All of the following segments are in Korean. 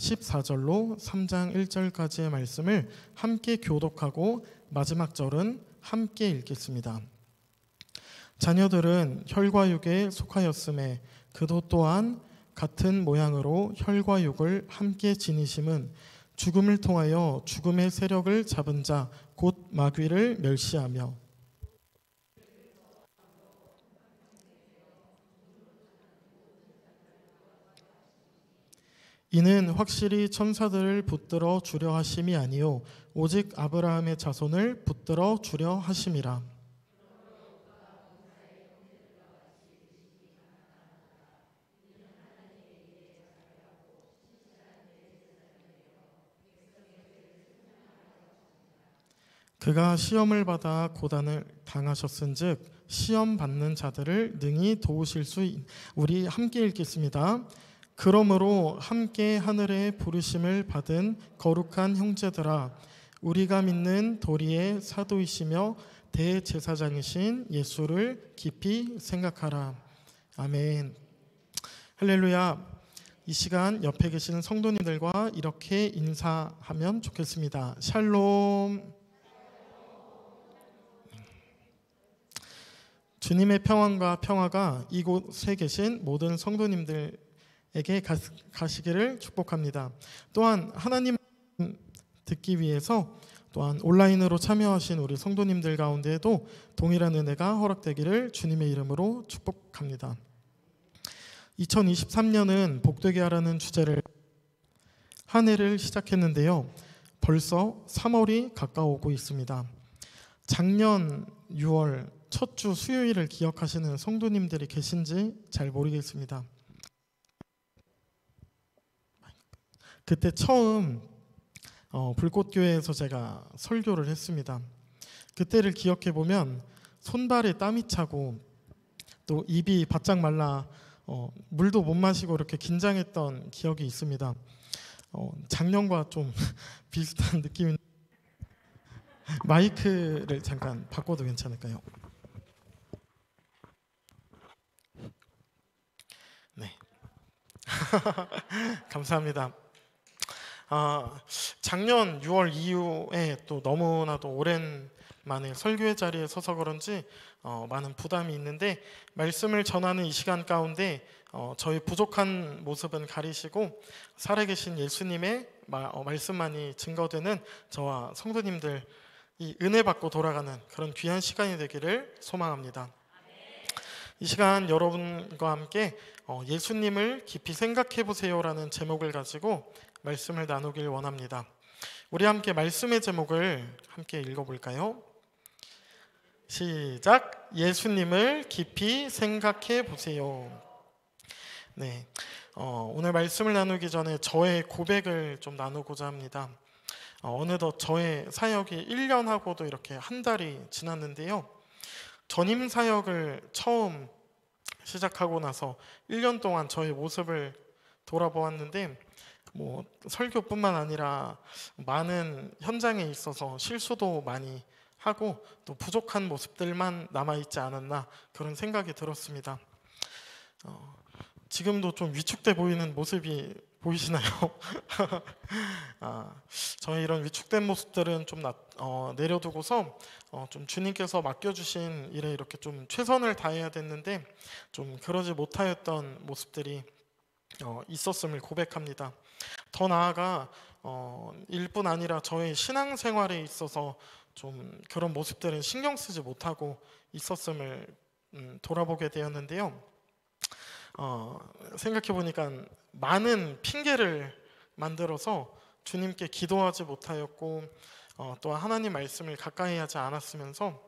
14절로 3장 1절까지의 말씀을 함께 교독하고 마지막 절은 함께 읽겠습니다. 자녀들은 혈과 육에 속하였음에 그도 또한 같은 모양으로 혈과 육을 함께 지니심은 죽음을 통하여 죽음의 세력을 잡은 자 곧 마귀를 멸시하며 이는 확실히 천사들을 붙들어 주려 하심이 아니요 오직 아브라함의 자손을 붙들어 주려 하심이라. 그가 시험을 받아 고난을 당하셨은즉 시험 받는 자들을 능히 도우실 수 우리 함께 읽겠습니다. 그러므로 함께 하늘의 부르심을 받은 거룩한 형제들아, 우리가 믿는 도리의 사도이시며 대제사장이신 예수를 깊이 생각하라. 아멘. 할렐루야. 이 시간 옆에 계시는 성도님들과 이렇게 인사하면 좋겠습니다. 샬롬. 주님의 평안과 평화가 이곳에 계신 모든 성도님들에게 가시기를 축복합니다. 또한 하나님 듣기 위해서 또한 온라인으로 참여하신 우리 성도님들 가운데에도 동일한 은혜가 허락되기를 주님의 이름으로 축복합니다. 2023년은 복되게 하라는 주제를 한 해를 시작했는데요. 벌써 3월이 가까워오고 있습니다. 작년 6월 첫 주 수요일을 기억하시는 성도님들이 계신지 잘 모르겠습니다. 그때 처음 불꽃교회에서 제가 설교를 했습니다. 그때를 기억해 보면 손발에 땀이 차고 또 입이 바짝 말라 물도 못 마시고 이렇게 긴장했던 기억이 있습니다. 작년과 좀 비슷한 느낌인 마이크를 잠깐 바꿔도 괜찮을까요? 네. 감사합니다. 작년 6월 이후에 또 너무나도 오랜만에 설교의 자리에 서서 그런지 많은 부담이 있는데 말씀을 전하는 이 시간 가운데 저희 부족한 모습은 가리시고 살아계신 예수님의 말씀만이 증거되는 저와 성도님들 이 은혜 받고 돌아가는 그런 귀한 시간이 되기를 소망합니다. 이 시간 여러분과 함께 예수님을 깊이 생각해 보세요라는 제목을 가지고 말씀을 나누길 원합니다. 우리 함께 말씀의 제목을 함께 읽어볼까요? 시작! 예수님을 깊이 생각해 보세요. 네, 오늘 말씀을 나누기 전에 저의 고백을 좀 나누고자 합니다. 어느덧 저의 사역이 1년하고도 이렇게 한 달이 지났는데요. 전임 사역을 처음 시작하고 나서 1년 동안 저의 모습을 돌아보았는데 설교뿐만 아니라 많은 현장에 있어서 실수도 많이 하고 또 부족한 모습들만 남아있지 않았나 그런 생각이 들었습니다. 지금도 좀 위축돼 보이는 모습이 보이시나요? 저의 이런 위축된 모습들은 좀 내려두고서 좀 주님께서 맡겨주신 일에 이렇게 좀 최선을 다해야 됐는데 좀 그러지 못하였던 모습들이 있었음을 고백합니다. 더 나아가 일뿐 아니라 저의 신앙생활에 있어서 좀 그런 모습들은 신경 쓰지 못하고 있었음을 돌아보게 되었는데요. 생각해 보니까 많은 핑계를 만들어서 주님께 기도하지 못하였고 또한 하나님 말씀을 가까이 하지 않았으면서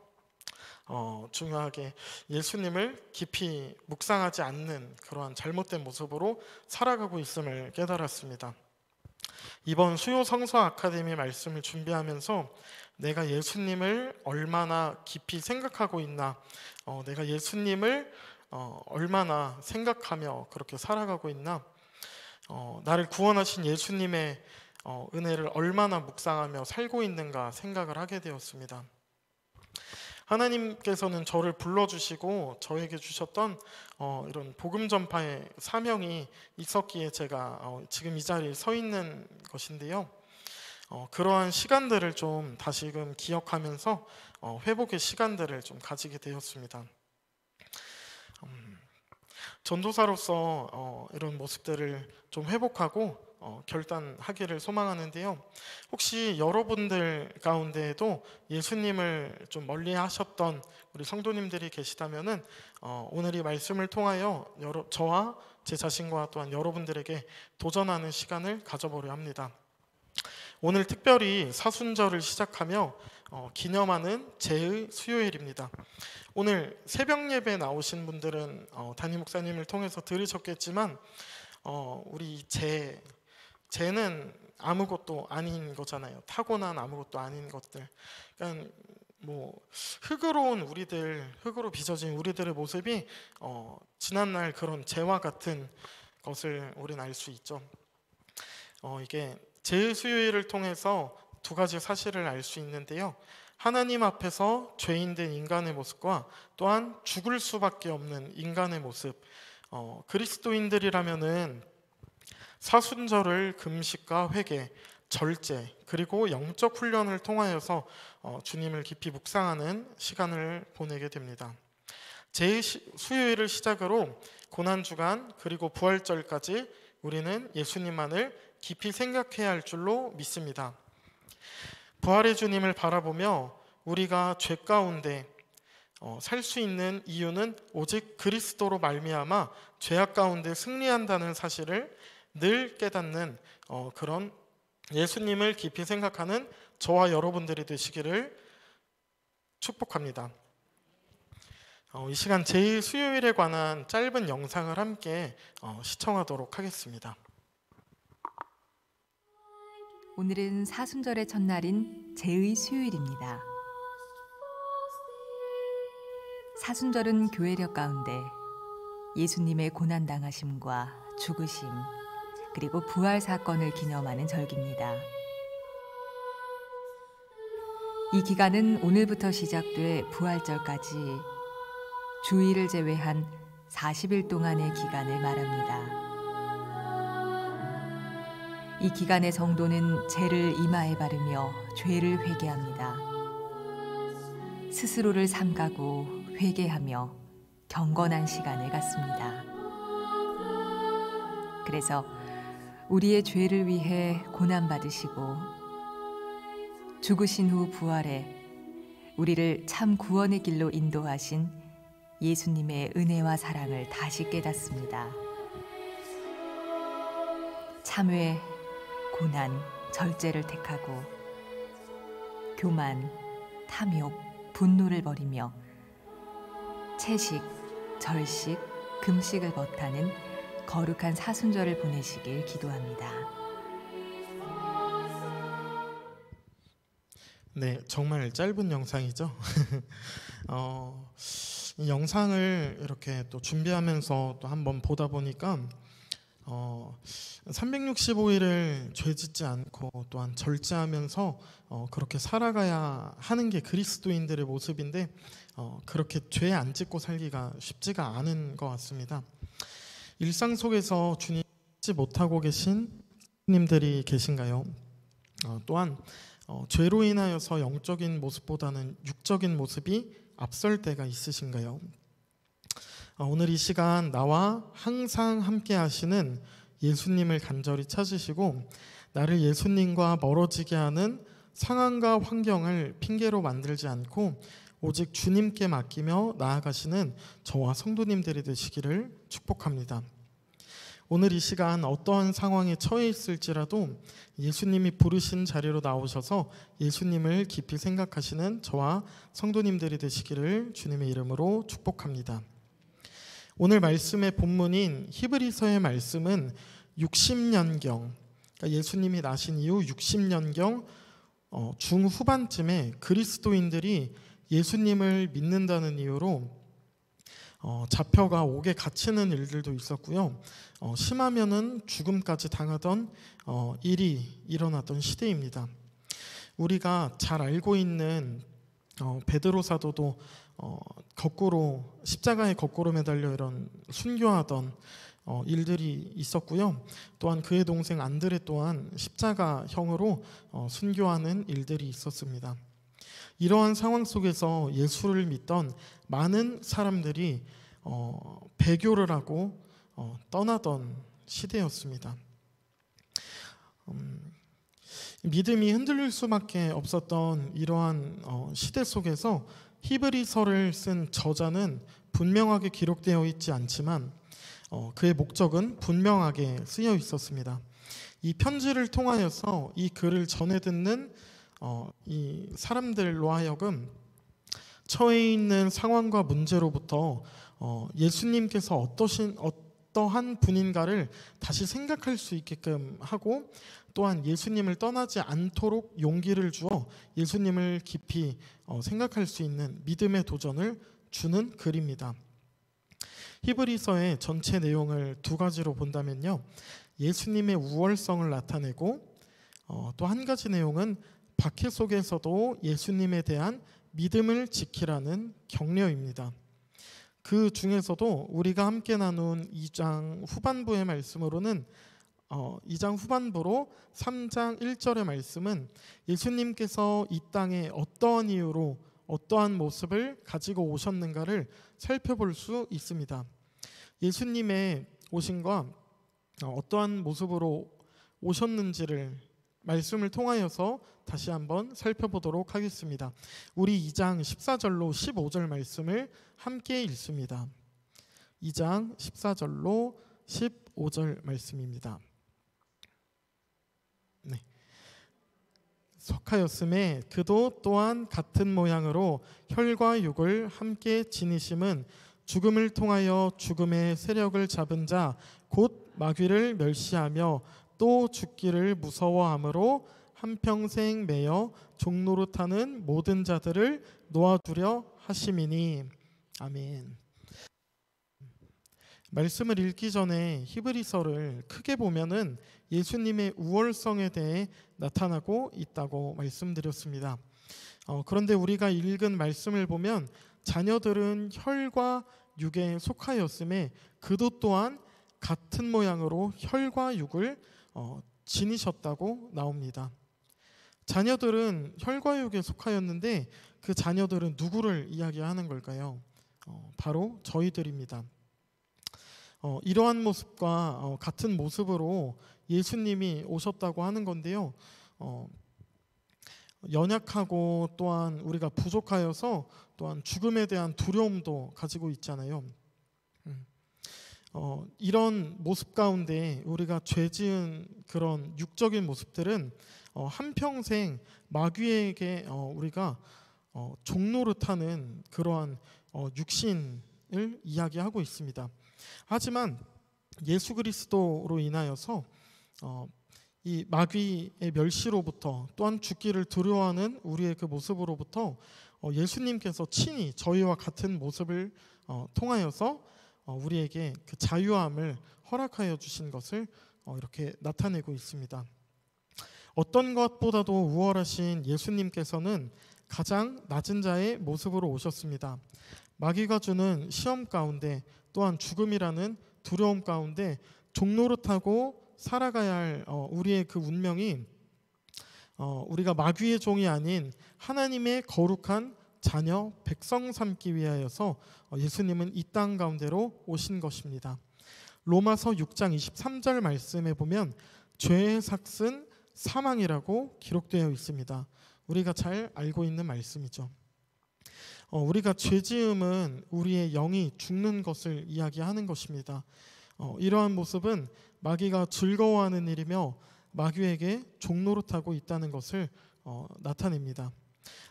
중요하게 예수님을 깊이 묵상하지 않는 그러한 잘못된 모습으로 살아가고 있음을 깨달았습니다. 이번 수요 성서 아카데미 말씀을 준비하면서 내가 예수님을 얼마나 깊이 생각하고 있나, 내가 예수님을 얼마나 생각하며 그렇게 살아가고 있나, 나를 구원하신 예수님의 은혜를 얼마나 묵상하며 살고 있는가 생각을 하게 되었습니다. 하나님께서는 저를 불러주시고 저에게 주셨던 이런 복음 전파의 사명이 있었기에 제가 지금 이 자리에 서 있는 것인데요. 그러한 시간들을 좀 다시금 기억하면서 회복의 시간들을 좀 가지게 되었습니다. 전도사로서 이런 모습들을 좀 회복하고 결단하기를 소망하는데요. 혹시 여러분들 가운데에도 예수님을 좀 멀리 하셨던 우리 성도님들이 계시다면은 오늘 이 말씀을 통하여 저와 제 자신과 또한 여러분들에게 도전하는 시간을 가져보려 합니다. 오늘 특별히 사순절을 시작하며 기념하는 제의 수요일입니다. 오늘 새벽 예배 나오신 분들은 담임 목사님을 통해서 들으셨겠지만 우리 제는 아무것도 아닌 거잖아요. 타고난 아무것도 아닌 것들. 그러니까 뭐 흙으로 빚어진 우리들의 모습이 지난날 그런 재와 같은 것을 우리는 알 수 있죠. 이게 제의 수요일을 통해서 두 가지 사실을 알 수 있는데요. 하나님 앞에서 죄인된 인간의 모습과 또한 죽을 수밖에 없는 인간의 모습. 그리스도인들이라면은 사순절을 금식과 회개, 절제, 그리고 영적 훈련을 통하여서 주님을 깊이 묵상하는 시간을 보내게 됩니다. 제의 수요일을 시작으로 고난주간 그리고 부활절까지 우리는 예수님만을 깊이 생각해야 할 줄로 믿습니다. 부활의 주님을 바라보며 우리가 죄 가운데 살 수 있는 이유는 오직 그리스도로 말미암아 죄악 가운데 승리한다는 사실을 늘 깨닫는 그런 예수님을 깊이 생각하는 저와 여러분들이 되시기를 축복합니다. 이 시간 제의 수요일에 관한 짧은 영상을 함께 시청하도록 하겠습니다. 오늘은 사순절의 첫날인 제의 수요일입니다. 사순절은 교회력 가운데 예수님의 고난당하심과 죽으심 그리고 부활 사건을 기념하는 절기입니다. 이 기간은 오늘부터 시작돼 부활절까지 주일을 제외한 40일 동안의 기간을 말합니다. 이 기간의 성도는 죄를 이마에 바르며 죄를 회개합니다. 스스로를 삼가고 회개하며 경건한 시간을 갖습니다. 그래서 우리의 죄를 위해 고난받으시고 죽으신 후 부활해 우리를 참 구원의 길로 인도하신 예수님의 은혜와 사랑을 다시 깨닫습니다. 참회, 고난, 절제를 택하고 교만, 탐욕, 분노를 버리며 채식, 절식, 금식을 벗하는 거룩한 사순절을 보내시길 기도합니다. 네, 정말 짧은 영상이죠. 이 영상을 이렇게 또 준비하면서 또 한번 보다 보니까 365일을 죄짓지 않고 또한 절제하면서 그렇게 살아가야 하는 게 그리스도인들의 모습인데 그렇게 죄 안 짓고 살기가 쉽지가 않은 것 같습니다. 일상 속에서 주님 잊지 못하고 계신 님들이 계신가요? 또한 죄로 인하여서 영적인 모습보다는 육적인 모습이 앞설 때가 있으신가요? 오늘 이 시간 나와 항상 함께 하시는 예수님을 간절히 찾으시고 나를 예수님과 멀어지게 하는 상황과 환경을 핑계로 만들지 않고 오직 주님께 맡기며 나아가시는 저와 성도님들이 되시기를 축복합니다. 오늘 이 시간 어떠한 상황에 처해 있을지라도 예수님이 부르신 자리로 나오셔서 예수님을 깊이 생각하시는 저와 성도님들이 되시기를 주님의 이름으로 축복합니다. 오늘 말씀의 본문인 히브리서의 말씀은 60년경, 그러니까 예수님이 나신 이후 60년경 중후반쯤에 그리스도인들이 예수님을 믿는다는 이유로 잡혀가 옥에 갇히는 일들도 있었고요. 심하면은 죽음까지 당하던 일이 일어났던 시대입니다. 우리가 잘 알고 있는 베드로 사도도 거꾸로 십자가에 거꾸로 매달려 이런 순교하던 일들이 있었고요. 또한 그의 동생 안드레 또한 십자가형으로 순교하는 일들이 있었습니다. 이러한 상황 속에서 예수를 믿던 많은 사람들이 배교를 하고 떠나던 시대였습니다. 믿음이 흔들릴 수밖에 없었던 이러한 시대 속에서 히브리서를 쓴 저자는 분명하게 기록되어 있지 않지만 그의 목적은 분명하게 쓰여 있었습니다. 이 편지를 통하여서 이 글을 전해 듣는 이 사람들로 하여금 처해 있는 상황과 문제로부터 예수님께서 어떠한 분인가를 다시 생각할 수 있게끔 하고, 또한 예수님을 떠나지 않도록 용기를 주어 예수님을 깊이 생각할 수 있는 믿음의 도전을 주는 글입니다. 히브리서의 전체 내용을 두 가지로 본다면요, 예수님의 우월성을 나타내고 또 한 가지 내용은 박해 속에서도 예수님에 대한 믿음을 지키라는 격려입니다. 그 중에서도 우리가 함께 나눈 2장 후반부의 말씀으로는 2장 후반부로 3장 1절의 말씀은 예수님께서 이 땅에 어떠한 이유로 어떠한 모습을 가지고 오셨는가를 살펴볼 수 있습니다. 예수님의 오심과 어떠한 모습으로 오셨는지를 말씀을 통하여서 다시 한번 살펴보도록 하겠습니다. 우리 2장 14절로 15절 말씀을 함께 읽습니다. 2장 14절로 15절 말씀입니다. 네. 석하였음에 그도 또한 같은 모양으로 혈과 육을 함께 지니심은 죽음을 통하여 죽음의 세력을 잡은 자 곧 마귀를 멸시하며 또 죽기를 무서워함으로 한평생 매여 종노릇하는 모든 자들을 놓아두려 하심이니. 아멘. 말씀을 읽기 전에 히브리서를 크게 보면은 예수님의 우월성에 대해 나타나고 있다고 말씀드렸습니다. 그런데 우리가 읽은 말씀을 보면 자녀들은 혈과 육에 속하였음에 그도 또한 같은 모양으로 혈과 육을 지니셨다고 나옵니다. 자녀들은 혈과 육에 속하였는데 그 자녀들은 누구를 이야기하는 걸까요? 바로 저희들입니다. 이러한 모습과 같은 모습으로 예수님이 오셨다고 하는 건데요. 연약하고 또한 우리가 부족하여서 또한 죽음에 대한 두려움도 가지고 있잖아요. 이런 모습 가운데 우리가 죄 지은 그런 육적인 모습들은 한평생 마귀에게 우리가 종노릇하는 그러한 육신을 이야기하고 있습니다. 하지만 예수 그리스도로 인하여서 이 마귀의 멸시로부터 또한 죽기를 두려워하는 우리의 그 모습으로부터 예수님께서 친히 저희와 같은 모습을 통하여서 우리에게 그 자유함을 허락하여 주신 것을 이렇게 나타내고 있습니다. 어떤 것보다도 우월하신 예수님께서는 가장 낮은 자의 모습으로 오셨습니다. 마귀가 주는 시험 가운데 또한 죽음이라는 두려움 가운데 종노릇하고 살아가야 할 우리의 그 운명이 우리가 마귀의 종이 아닌 하나님의 거룩한 자녀 백성 삼기 위하여서 예수님은 이 땅 가운데로 오신 것입니다. 로마서 6장 23절 말씀에 보면 죄의 삭은 사망이라고 기록되어 있습니다. 우리가 잘 알고 있는 말씀이죠. 우리가 죄지음은 우리의 영이 죽는 것을 이야기하는 것입니다. 이러한 모습은 마귀가 즐거워하는 일이며 마귀에게 종노릇하고 있다는 것을 나타냅니다.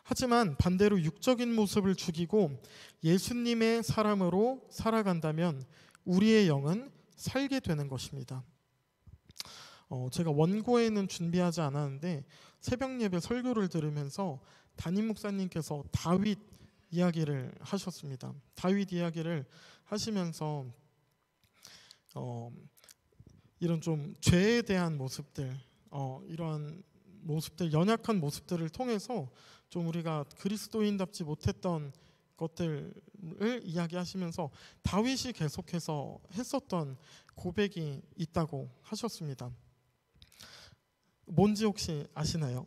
하지만 반대로 육적인 모습을 죽이고 예수님의 사람으로 살아간다면 우리의 영은 살게 되는 것입니다. 제가 원고에는 준비하지 않았는데 새벽 예배 설교를 들으면서 담임 목사님께서 다윗 이야기를 하셨습니다. 다윗 이야기를 하시면서 이런 좀 죄에 대한 모습들, 이러한 모습들, 연약한 모습들을 통해서 좀 우리가 그리스도인답지 못했던 것들을 이야기하시면서 다윗이 계속해서 했었던 고백이 있다고 하셨습니다. 뭔지 혹시 아시나요?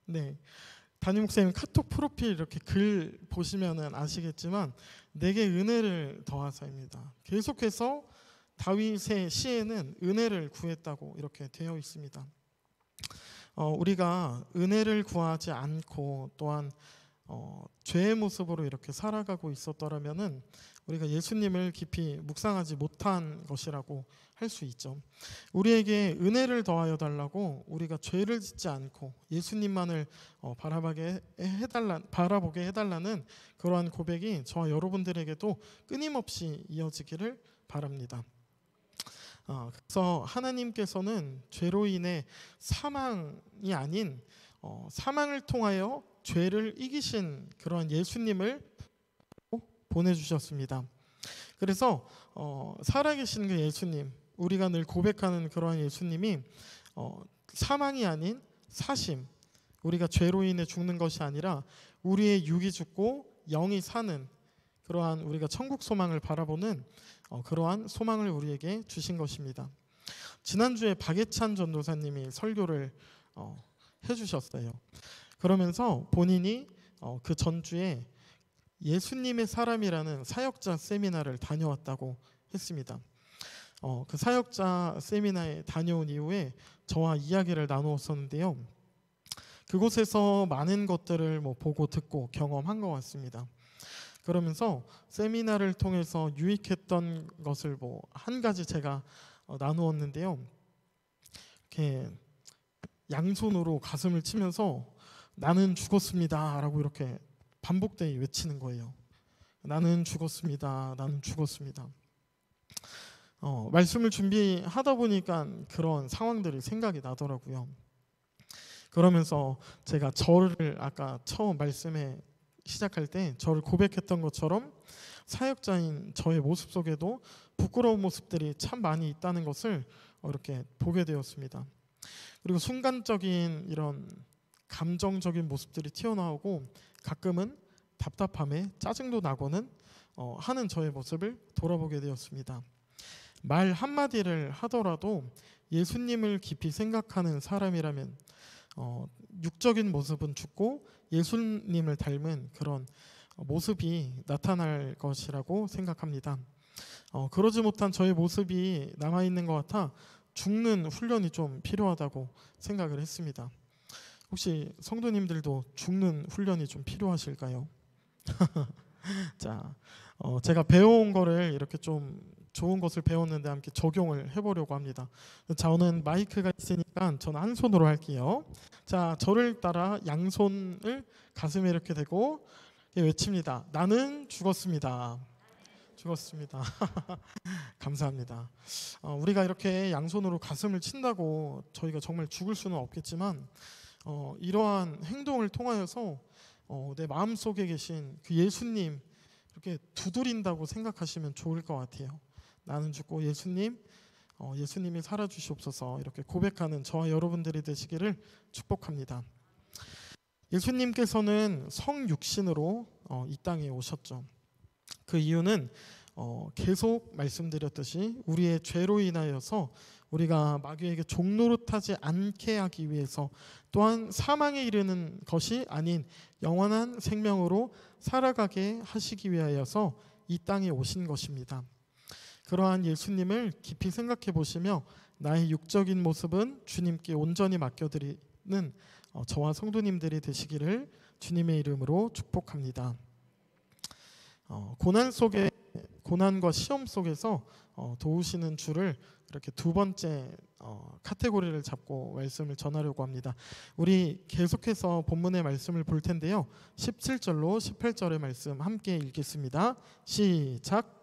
네. 담임 목사님 카톡 프로필 이렇게 글 보시면은 아시겠지만 내게 은혜를 더하사입니다. 계속해서 다윗의 시에는 은혜를 구했다고 이렇게 되어 있습니다. 우리가 은혜를 구하지 않고 또한 죄의 모습으로 이렇게 살아가고 있었더라면은 우리가 예수님을 깊이 묵상하지 못한 것이라고 할 수 있죠. 우리에게 은혜를 더하여 달라고 우리가 죄를 짓지 않고 예수님만을 바라보게 해달라는 그러한 고백이 저와 여러분들에게도 끊임없이 이어지기를 바랍니다. 그래서 하나님께서는 죄로 인해 사망이 아닌 사망을 통하여 죄를 이기신 그런 예수님을 보내주셨습니다. 그래서 살아계신 그 예수님, 우리가 늘 고백하는 그러한 예수님이 사망이 아닌 사심, 우리가 죄로 인해 죽는 것이 아니라 우리의 육이 죽고 영이 사는 그러한 우리가 천국 소망을 바라보는 그러한 소망을 우리에게 주신 것입니다. 지난주에 박예찬 전도사님이 설교를 해주셨어요. 그러면서 본인이 그 전주에 예수님의 사람이라는 사역자 세미나를 다녀왔다고 했습니다. 그 사역자 세미나에 다녀온 이후에 저와 이야기를 나누었었는데요. 그곳에서 많은 것들을 보고 듣고 경험한 것 같습니다. 그러면서 세미나를 통해서 유익했던 것을 한 가지 제가 나누었는데요. 이렇게 양손으로 가슴을 치면서 나는 죽었습니다 라고 이렇게 반복되게 외치는 거예요. 나는 죽었습니다. 나는 죽었습니다. 말씀을 준비하다 보니까 그런 상황들이 생각이 나더라고요. 그러면서 제가 저를 아까 처음 말씀에 시작할 때 저를 고백했던 것처럼 사역자인 저의 모습 속에도 부끄러운 모습들이 참 많이 있다는 것을 이렇게 보게 되었습니다. 그리고 순간적인 이런 감정적인 모습들이 튀어나오고 가끔은 답답함에 짜증도 나고는 하는 저의 모습을 돌아보게 되었습니다. 말 한마디를 하더라도 예수님을 깊이 생각하는 사람이라면 육적인 모습은 죽고 예수님을 닮은 그런 모습이 나타날 것이라고 생각합니다. 그러지 못한 저의 모습이 남아있는 것 같아 죽는 훈련이 좀 필요하다고 생각을 했습니다. 혹시 성도님들도 죽는 훈련이 좀 필요하실까요? 자, 제가 배워온 거를 이렇게 좀 좋은 것을 배웠는데 함께 적용을 해보려고 합니다. 저는 마이크가 있으니까 저는 한 손으로 할게요. 자, 저를 따라 양손을 가슴에 이렇게 대고 외칩니다. 나는 죽었습니다. 죽었습니다. 감사합니다. 우리가 이렇게 양손으로 가슴을 친다고 저희가 정말 죽을 수는 없겠지만 이러한 행동을 통하여서 내 마음속에 계신 그 예수님 이렇게 두드린다고 생각하시면 좋을 것 같아요. 나는 죽고 예수님이 살아주시옵소서 이렇게 고백하는 저와 여러분들이 되시기를 축복합니다. 예수님께서는 성육신으로 이 땅에 오셨죠. 그 이유는 계속 말씀드렸듯이 우리의 죄로 인하여서 우리가 마귀에게 종노릇하지 않게 하기 위해서 또한 사망에 이르는 것이 아닌 영원한 생명으로 살아가게 하시기 위하여서 이 땅에 오신 것입니다. 그러한 예수님을 깊이 생각해 보시며 나의 육적인 모습은 주님께 온전히 맡겨드리는 저와 성도님들이 되시기를 주님의 이름으로 축복합니다. 고난과 시험 속에서 도우시는 주를 이렇게 두 번째 카테고리를 잡고 말씀을 전하려고 합니다. 우리 계속해서 본문의 말씀을 볼 텐데요. 17절로 18절의 말씀 함께 읽겠습니다. 시작.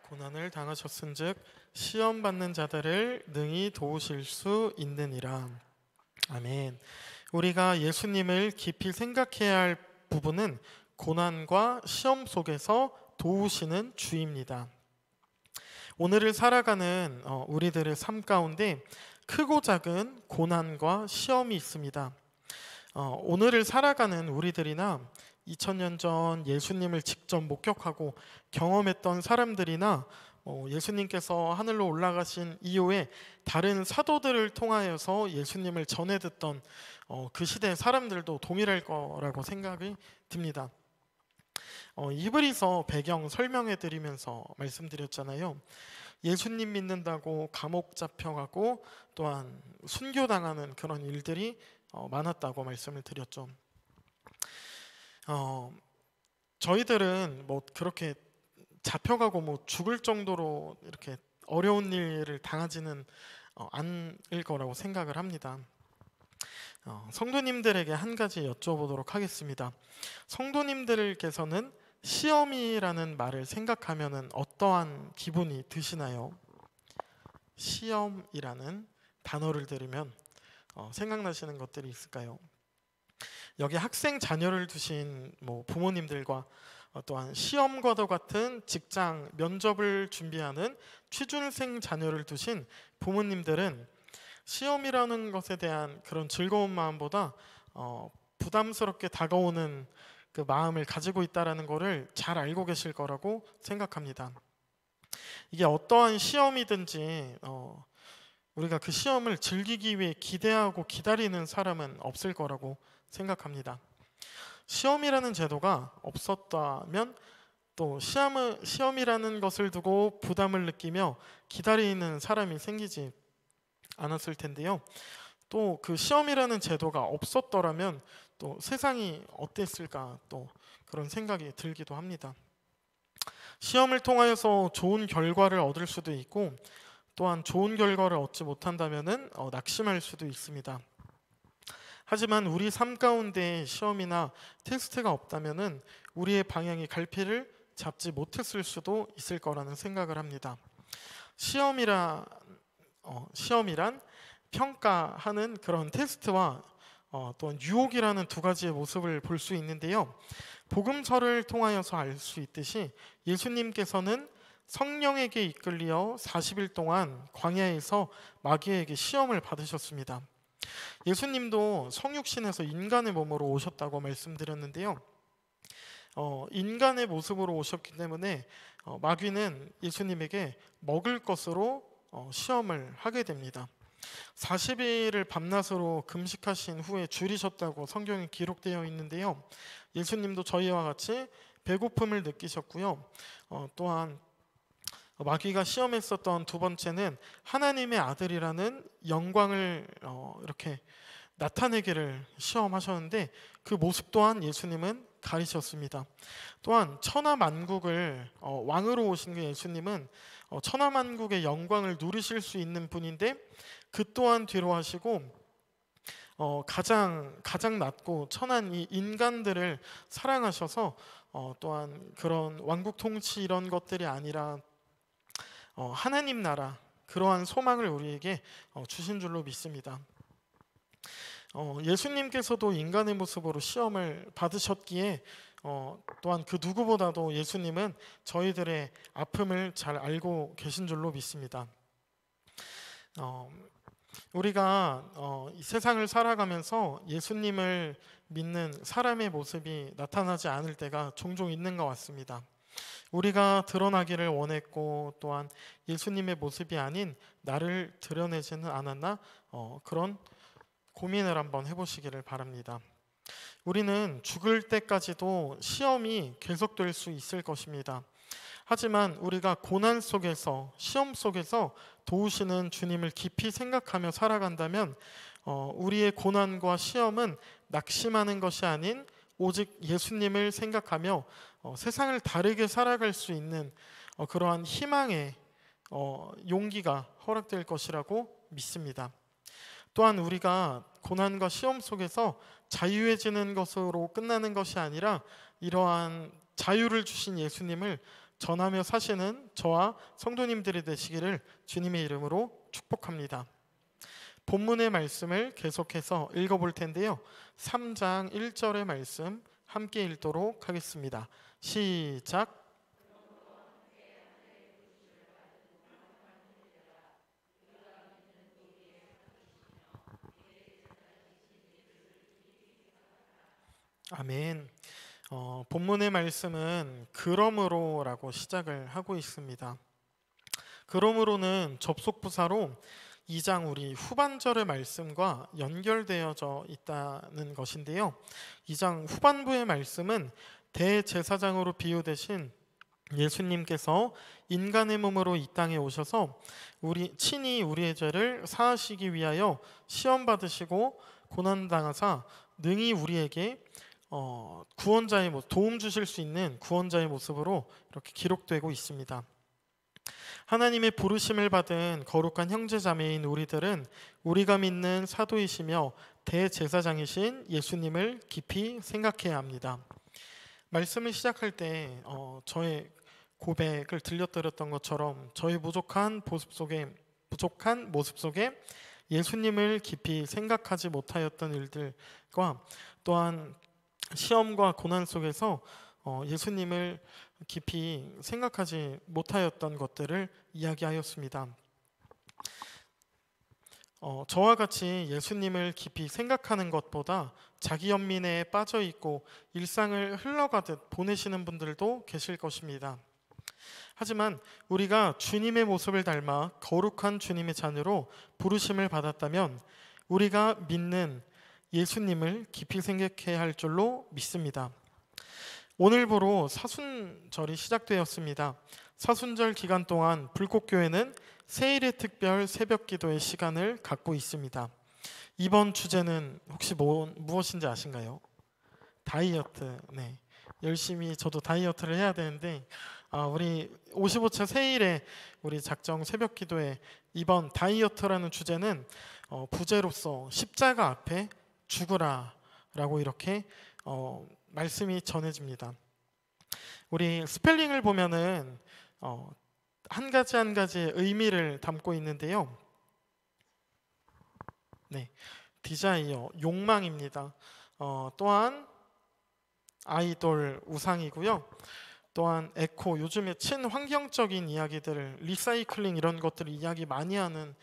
고난을 당하셨은즉 시험 받는 자들을 능히 도우실 수 있느니라. 아멘. 우리가 예수님을 깊이 생각해야 할 부분은 고난과 시험 속에서 도우시는 주입니다. 오늘을 살아가는 우리들의 삶 가운데 크고 작은 고난과 시험이 있습니다. 오늘을 살아가는 우리들이나 2000년 전 예수님을 직접 목격하고 경험했던 사람들이나 예수님께서 하늘로 올라가신 이후에 다른 사도들을 통하여서 예수님을 전해 듣던 그 시대의 사람들도 동일할 거라고 생각이 듭니다. 이브리서 배경 설명해 드리면서 말씀드렸잖아요. 예수님 믿는다고 감옥 잡혀가고 또한 순교당하는 그런 일들이 많았다고 말씀을 드렸죠. 저희들은 뭐 그렇게 잡혀가고 뭐 죽을 정도로 이렇게 어려운 일을 당하지는 않을 거라고 생각을 합니다. 성도님들에게 한 가지 여쭤보도록 하겠습니다. 성도님들께서는 시험이라는 말을 생각하면 어떠한 기분이 드시나요? 시험이라는 단어를 들으면 생각나시는 것들이 있을까요? 여기 학생 자녀를 두신 부모님들과 또한 시험과도 같은 직장 면접을 준비하는 취준생 자녀를 두신 부모님들은 시험이라는 것에 대한 그런 즐거운 마음보다 부담스럽게 다가오는 그 마음을 가지고 있다는 것을 잘 알고 계실 거라고 생각합니다. 이게 어떠한 시험이든지 우리가 그 시험을 즐기기 위해 기대하고 기다리는 사람은 없을 거라고 생각합니다. 시험이라는 제도가 없었다면 또 시험이라는 것을 두고 부담을 느끼며 기다리는 사람이 생기지 않았을 텐데요. 또 그 시험이라는 제도가 없었더라면 또 세상이 어땠을까 또 그런 생각이 들기도 합니다. 시험을 통하여서 좋은 결과를 얻을 수도 있고 또한 좋은 결과를 얻지 못한다면은 낙심할 수도 있습니다. 하지만 우리 삶 가운데 시험이나 테스트가 없다면은 우리의 방향이 갈피를 잡지 못했을 수도 있을 거라는 생각을 합니다. 시험이란 평가하는 그런 테스트와 또한 유혹이라는 두 가지의 모습을 볼 수 있는데요. 복음서를 통하여서 알 수 있듯이 예수님께서는 성령에게 이끌려 40일 동안 광야에서 마귀에게 시험을 받으셨습니다. 예수님도 성육신에서 인간의 몸으로 오셨다고 말씀드렸는데요. 인간의 모습으로 오셨기 때문에 마귀는 예수님에게 먹을 것으로 시험을 하게 됩니다. 40일을 밤낮으로 금식하신 후에 줄이셨다고 성경에 기록되어 있는데요. 예수님도 저희와 같이 배고픔을 느끼셨고요. 또한 마귀가 시험했었던 두 번째는 하나님의 아들이라는 영광을 이렇게 나타내기를 시험하셨는데 그 모습 또한 예수님은 가리셨습니다. 또한 천하만국을 왕으로 오신 그 예수님은 천하만국의 영광을 누리실 수 있는 분인데 그 또한 뒤로 하시고 가장 낮고 천한 이 인간들을 사랑하셔서 또한 그런 왕국 통치 이런 것들이 아니라 하나님 나라 그러한 소망을 우리에게 주신 줄로 믿습니다. 예수님께서도 인간의 모습으로 시험을 받으셨기에 또한 그 누구보다도 예수님은 저희들의 아픔을 잘 알고 계신 줄로 믿습니다. 우리가 이 세상을 살아가면서 예수님을 믿는 사람의 모습이 나타나지 않을 때가 종종 있는 것 같습니다. 우리가 드러나기를 원했고 또한 예수님의 모습이 아닌 나를 드러내지는 않았나 그런 고민을 한번 해보시기를 바랍니다. 우리는 죽을 때까지도 시험이 계속될 수 있을 것입니다. 하지만 우리가 고난 속에서 시험 속에서 도우시는 주님을 깊이 생각하며 살아간다면 우리의 고난과 시험은 낙심하는 것이 아닌 오직 예수님을 생각하며 세상을 다르게 살아갈 수 있는 그러한 희망의 용기가 허락될 것이라고 믿습니다. 또한 우리가 고난과 시험 속에서 자유해지는 것으로 끝나는 것이 아니라 이러한 자유를 주신 예수님을 전하며 사시는 저와 성도님들이 되시기를 주님의 이름으로 축복합니다. 본문의 말씀을 계속해서 읽어볼 텐데요. 3장 1절의 말씀 함께 읽도록 하겠습니다. 시작. 아멘. 본문의 말씀은 그러므로라고 시작을 하고 있습니다. 그러므로는 접속부사로 2장 우리 후반절의 말씀과 연결되어져 있다는 것인데요. 2장 후반부의 말씀은 대제사장으로 비유되신 예수님께서 인간의 몸으로 이 땅에 오셔서 친히 우리의 죄를 사하시기 위하여 시험 받으시고 고난 당하사 능히 우리에게 구원자의 모습, 도움 주실 수 있는 구원자의 모습으로 이렇게 기록되고 있습니다. 하나님의 부르심을 받은 거룩한 형제자매인 우리들은 우리가 믿는 사도이시며 대제사장이신 예수님을 깊이 생각해야 합니다. 말씀을 시작할 때 저의 고백을 들려드렸던 것처럼 저의 부족한 모습 속에 예수님을 깊이 생각하지 못하였던 일들과 또한 시험과 고난 속에서 예수님을 깊이 생각하지 못하였던 것들을 이야기하였습니다. 저와 같이 예수님을 깊이 생각하는 것보다 자기 연민에 빠져 있고 일상을 흘러가듯 보내시는 분들도 계실 것입니다. 하지만 우리가 주님의 모습을 닮아 거룩한 주님의 자녀로 부르심을 받았다면 우리가 믿는 예수님을 깊이 생각해야 할 줄로 믿습니다. 오늘부로 사순절이 시작되었습니다. 사순절 기간 동안 불꽃교회는 세일의 특별 새벽 기도의 시간을 갖고 있습니다. 이번 주제는 혹시 무엇인지 아신가요? 다이어트. 네, 열심히 저도 다이어트를 해야 되는데 우리 55차 세일의 우리 작정 새벽 기도의 이번 다이어트라는 주제는 부제로서 십자가 앞에 죽으라 라고 이렇게 말씀이 전해집니다. 우리 스펠링을 보면은 한 가지 한 가지의 의미를 담고 있는데요. 네, 디자이어, 욕망입니다. 또한 아이돌, 우상이고요. 또한 에코, 요즘에 친환경적인 이야기들을 리사이클링 이런 것들을 이야기 많이 하는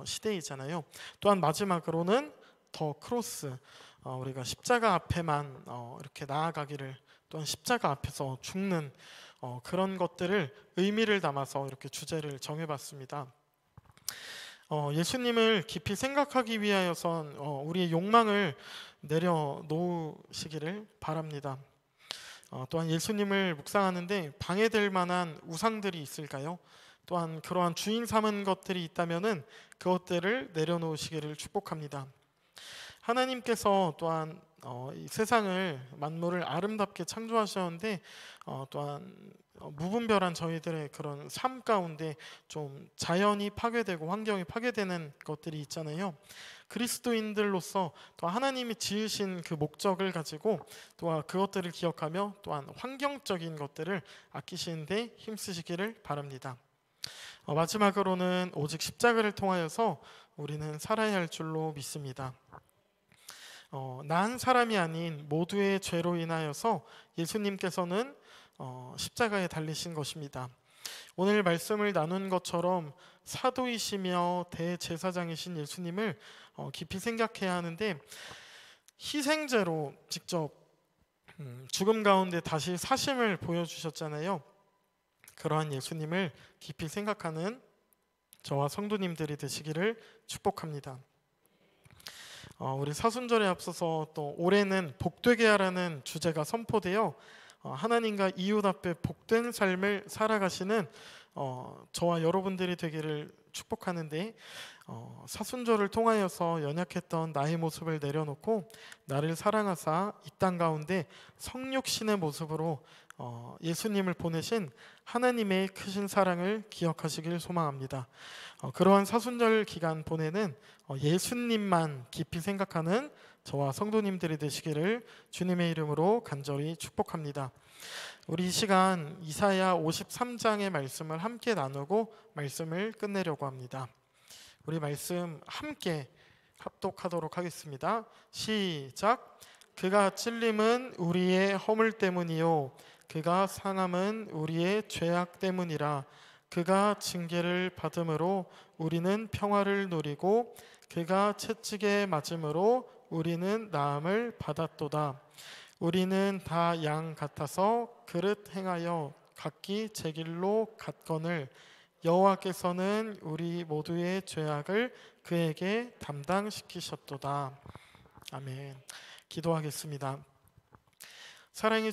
시대이잖아요. 또한 마지막으로는 더 크로스, 우리가 십자가 앞에만 이렇게 나아가기를, 또한 십자가 앞에서 죽는 그런 것들을 의미를 담아서 이렇게 주제를 정해봤습니다. 예수님을 깊이 생각하기 위하여선 우리의 욕망을 내려놓으시기를 바랍니다. 또한 예수님을 묵상하는데 방해될 만한 우상들이 있을까요? 또한 그러한 주인 삼은 것들이 있다면은 그것들을 내려놓으시기를 축복합니다. 하나님께서 또한 이 세상을 만물을 아름답게 창조하셨는데 또한 무분별한 저희들의 그런 삶 가운데 좀 자연이 파괴되고 환경이 파괴되는 것들이 있잖아요. 그리스도인들로서 또 하나님이 지으신 그 목적을 가지고 또한 그것들을 기억하며 또한 환경적인 것들을 아끼시는데 힘쓰시기를 바랍니다. 마지막으로는 오직 십자가를 통하여서 우리는 살아야 할 줄로 믿습니다. 난 사람이 아닌 모두의 죄로 인하여서 예수님께서는 십자가에 달리신 것입니다. 오늘 말씀을 나눈 것처럼 사도이시며 대제사장이신 예수님을 깊이 생각해야 하는데 희생제로 직접 죽음 가운데 다시 사심을 보여주셨잖아요. 그러한 예수님을 깊이 생각하는 저와 성도님들이 되시기를 축복합니다. 우리 사순절에 앞서서 또 올해는 복되게 하라는 주제가 선포되어 하나님과 이웃 앞에 복된 삶을 살아가시는 저와 여러분들이 되기를 축복하는데 사순절을 통하여서 연약했던 나의 모습을 내려놓고 나를 사랑하사 이 땅 가운데 성육신의 모습으로 예수님을 보내신 하나님의 크신 사랑을 기억하시길 소망합니다. 그러한 사순절 기간 보내는 예수님만 깊이 생각하는 저와 성도님들이 되시기를 주님의 이름으로 간절히 축복합니다. 우리 이 시간 이사야 53장의 말씀을 함께 나누고 말씀을 끝내려고 합니다. 우리 말씀 함께 합독하도록 하겠습니다. 시작. 그가 찔림은 우리의 허물 때문이요 그가 상함은 우리의 죄악 때문이라. 그가 징계를 받음으로 우리는 평화를 누리고 그가 채찍에 맞음으로 우리는 나음을 받았도다. 우리는 다 양 같아서 그릇 행하여 각기 제 길로 갔거늘 여호와께서는 우리 모두의 죄악을 그에게 담당시키셨도다. 아멘. 기도하겠습니다. 사랑해